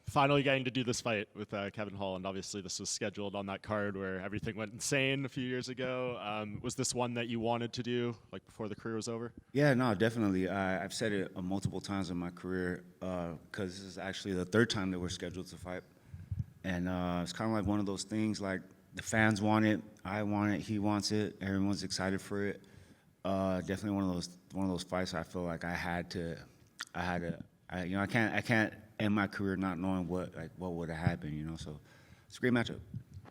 Finally getting to do this fight with Kevin Holland. Obviously, this was scheduled on that card where everything went insane a few years ago. Was this one that you wanted to do, like, before the career was over? Yeah, no, definitely. I've said it multiple times in my career because this is actually the third time that we're scheduled to fight. And it's kind of like one of those things, like the fans want it, I want it, he wants it, everyone's excited for it. Definitely one of those fights I feel like I had to, I can't end my career not knowing what would have happened, you know. So it's a great matchup.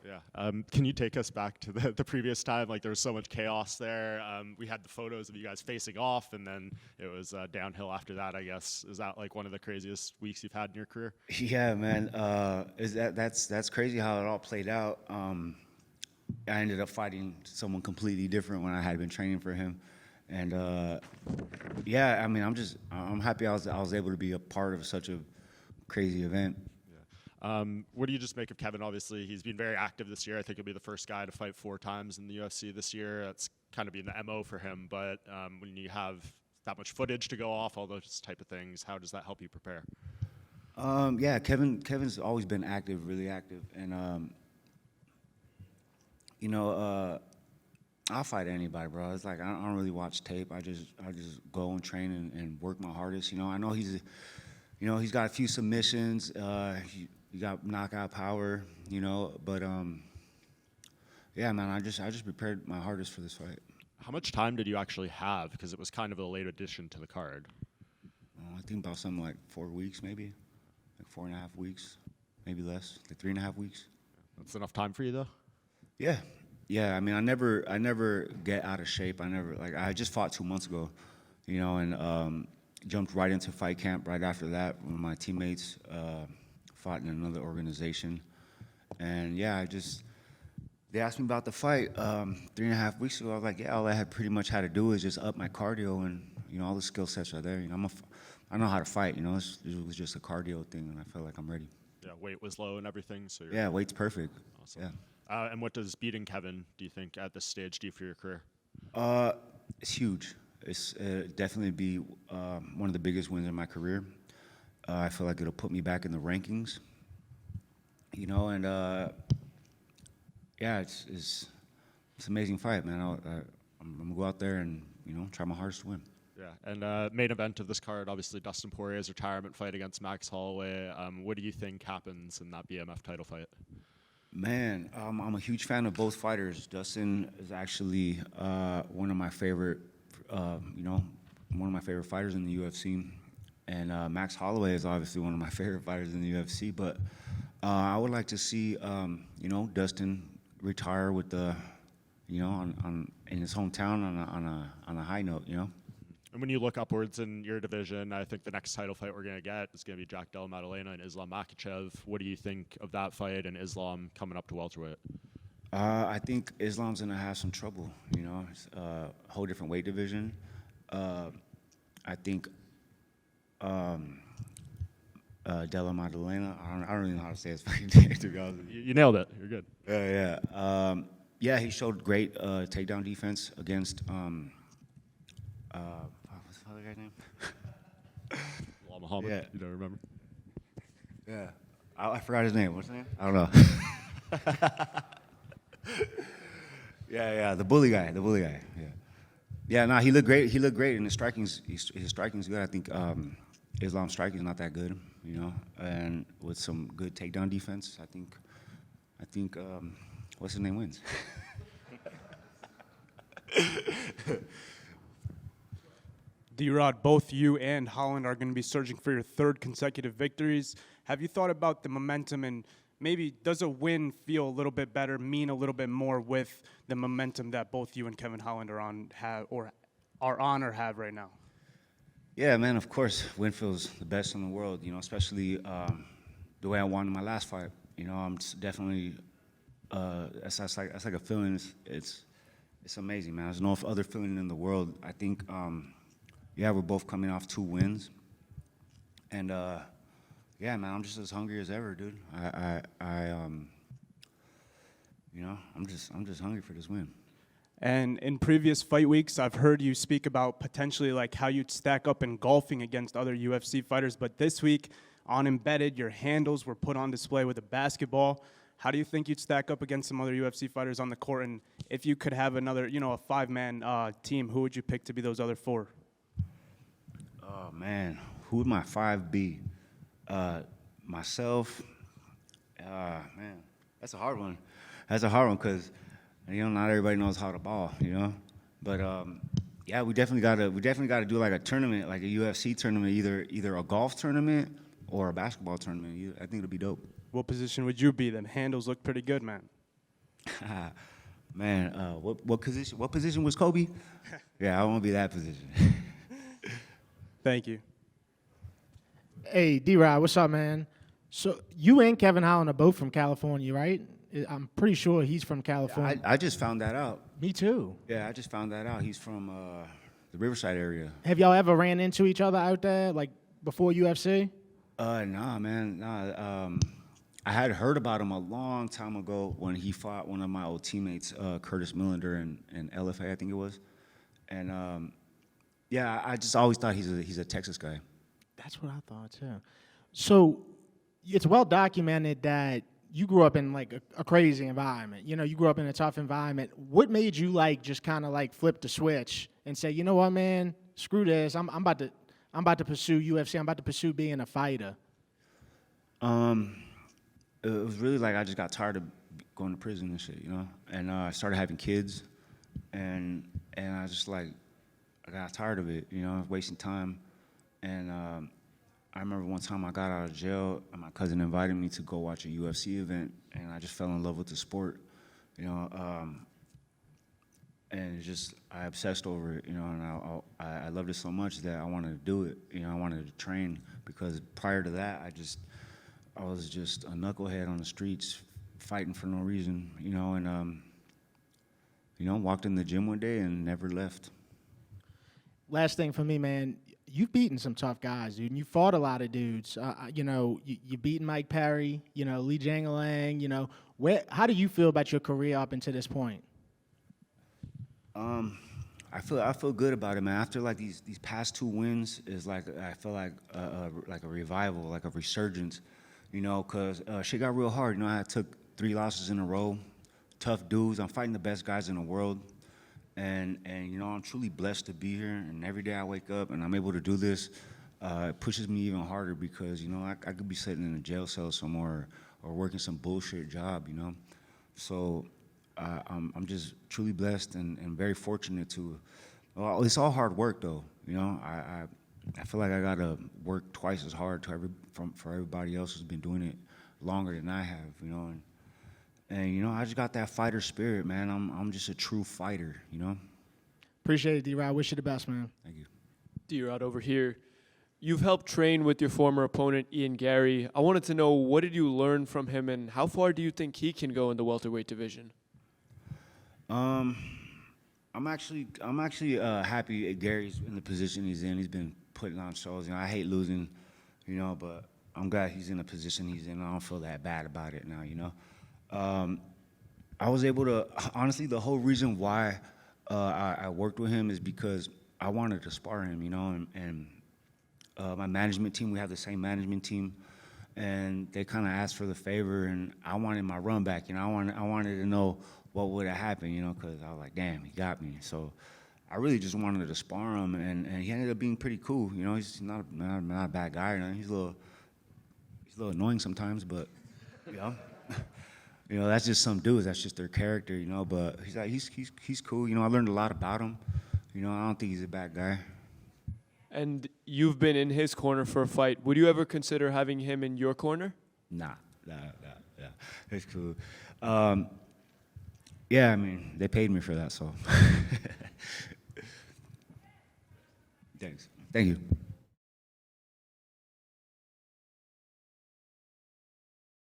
Yeah. Can you take us back to the previous time? Like, there was so much chaos there. We had the photos of you guys facing off, and then it was downhill after that, I guess. Is that like one of the craziest weeks you've had in your career? Yeah, man. That's crazy how it all played out. I ended up fighting someone completely different when I had been training for him, and yeah, I mean, I'm happy I was able to be a part of such a crazy event. What do you just make of Kevin? Obviously, he's been very active this year. I think he'll be the first guy to fight 4 times in the UFC this year. That's kind of been the MO for him. But when you have that much footage to go off, all those type of things, how does that help you prepare? Yeah, Kevin's always been active, really active, and you know, I'll fight anybody, bro. It's like I don't really watch tape. I just go and train and work my hardest. You know, I know he's got a few submissions. He got knockout power, you know, but yeah, man, I just prepared my hardest for this fight. How much time did you actually have? Because it was kind of a late addition to the card. I think about something like 4 weeks, maybe, like 4.5 weeks, maybe less, like 3.5 weeks. That's enough time for you, though. Yeah. I mean, I never get out of shape. I just fought 2 months ago, you know, and jumped right into fight camp right after that. One of my teammates fought in another organization, and yeah, they asked me about the fight 3.5 weeks ago. I was like, yeah, all I had pretty much had to do is just up my cardio, and you know, all the skill sets are there. You know, I know how to fight. You know, it was just a cardio thing, and I felt like I'm ready. Yeah, weight was low and everything. So yeah, weight's perfect. Awesome. Yeah. And what does beating Kevin, do you think, at this stage do for your career? It's huge. It's definitely be one of the biggest wins in my career. I feel like it'll put me back in the rankings, you know, and yeah, it's an amazing fight, man. I'm gonna go out there and, you know, try my hardest to win. Yeah, and main event of this card, obviously Dustin Poirier's retirement fight against Max Holloway. What do you think happens in that BMF title fight? Man, I'm a huge fan of both fighters. Dustin is actually one of my favorite, one of my favorite fighters in the UFC, and Max Holloway is obviously one of my favorite fighters in the UFC. But I would like to see, Dustin retire with the, in his hometown on a high note, you know. And when you look upwards in your division, I think the next title fight we're going to get is going to be Jack Della Maddalena and Islam Makhachev. What do you think of that fight and Islam coming up to welterweight? I think Islam's going to have some trouble, you know. It's a whole different weight division. I think Della Maddalena, I don't really know how to say his fucking name, to be honest with you. You nailed it. You're good. Yeah. Yeah, he showed great takedown defense against what's the other guy's name? Muhammad. Yeah. You don't remember? Yeah. I forgot his name. What's his name? I don't know. Yeah, the bully guy. Yeah. Yeah, no, he looked great. He looked great, and his striking's good. I think Islam's striking's not that good, you know, and with some good takedown defense, I think what's his name wins. D-Rod, both you and Holland are going to be searching for your 3rd consecutive victories. Have you thought about the momentum, and maybe does a win feel a little bit better, mean a little bit more with the momentum that both you and Kevin Holland are on or have right now? Yeah, man, of course, win feels the best in the world, you know, especially the way I won in my last fight. You know, I'm definitely that's like a feeling. It's amazing, man. There's no other feeling in the world. I think. Yeah, we're both coming off 2 wins, and yeah, man, I'm just as hungry as ever, dude. I'm just hungry for this win. And in previous fight weeks, I've heard you speak about potentially like how you'd stack up in golfing against other UFC fighters. But this week, on embedded. Your handles were put on display with a basketball. How do you think you'd stack up against some other UFC fighters on the court? And if you could have another, a five-man team, who would you pick to be those other four? Oh, man. Who would my five be? Myself. Man, that's a hard one. That's a hard one because, not everybody knows how to ball, But, yeah, we definitely gotta do like a tournament, like a UFC tournament, either a golf tournament or a basketball tournament. I think it'll be dope. What position would you be? Them handles look pretty good, man. Man, what position? What position was Kobe? Yeah, I want to be that position. Thank you. Hey, D-Rod, what's up, man? So you and Kevin Holland are both from California, right? I'm pretty sure he's from California. I just found that out. Me too. Yeah, I just found that out. He's from the Riverside area. Have y'all ever ran into each other out there, like before UFC? Nah, man. Nah. I had heard about him a long time ago when he fought one of my old teammates, Curtis Millender, in LFA, I think it was. And yeah, I just always thought he's a Texas guy. That's what I thought too. So it's well documented that you grew up in like a crazy environment. You grew up in a tough environment. What made you just kind of flip the switch and say, you know what, man, screw this. I'm about to pursue UFC. I'm about to pursue being a fighter. It was really I just got tired of going to prison and shit, And I started having kids, and I just I got tired of it, wasting time. And I remember one time I got out of jail, and my cousin invited me to go watch a UFC event, and I just fell in love with the sport, and I obsessed over it, and I loved it so much that I wanted to do it, I wanted to train, because prior to that, I was just a knucklehead on the streets fighting for no reason, and walked in the gym one day and never left. Last thing for me, man, you've beaten some tough guys, dude, and you fought a lot of dudes. You beaten Mike Perry, Lee Jangalang, how do you feel about your career up until this point? I feel good about it, man. After these past two wins is I feel like a revival, like a resurgence, because shit got real hard. I took 3 losses in a row, tough dudes. I'm fighting the best guys in the world, and I'm truly blessed to be here. And every day I wake up and I'm able to do this, it pushes me even harder because I could be sitting in a jail cell somewhere or working some bullshit job, So I'm just truly blessed and very fortunate to. Well, it's all hard work though, I feel like I gotta work twice as hard for everybody else who's been doing it longer than I have, and I just got that fighter spirit, man. I'm just a true fighter, Appreciate it, D-Rod. Wish you the best, man. Thank you. D-Rod over here. You've helped train with your former opponent, Ian Garry. I wanted to know, what did you learn from him, and how far do you think he can go in the welterweight division? I'm actually happy Gary's in the position he's in. He's been putting on shows. I hate losing, but I'm glad he's in the position he's in. I don't feel that bad about it now, I was able to, honestly, the whole reason why I worked with him is because I wanted to spar him, and my management team, we have the same management team, and they kind of asked for the favor, and I wanted my run back, I wanted to know what would have happened, because I was like, damn, he got me. So I really just wanted to spar him, and he ended up being pretty cool. He's not a bad guy. He's a little annoying sometimes, but that's just some dudes. That's just their character, But he's cool. I learned a lot about him. I don't think he's a bad guy. And you've been in his corner for a fight. Would you ever consider having him in your corner? Nah. It's cool. Yeah, they paid me for that, so. Thanks. Thank you.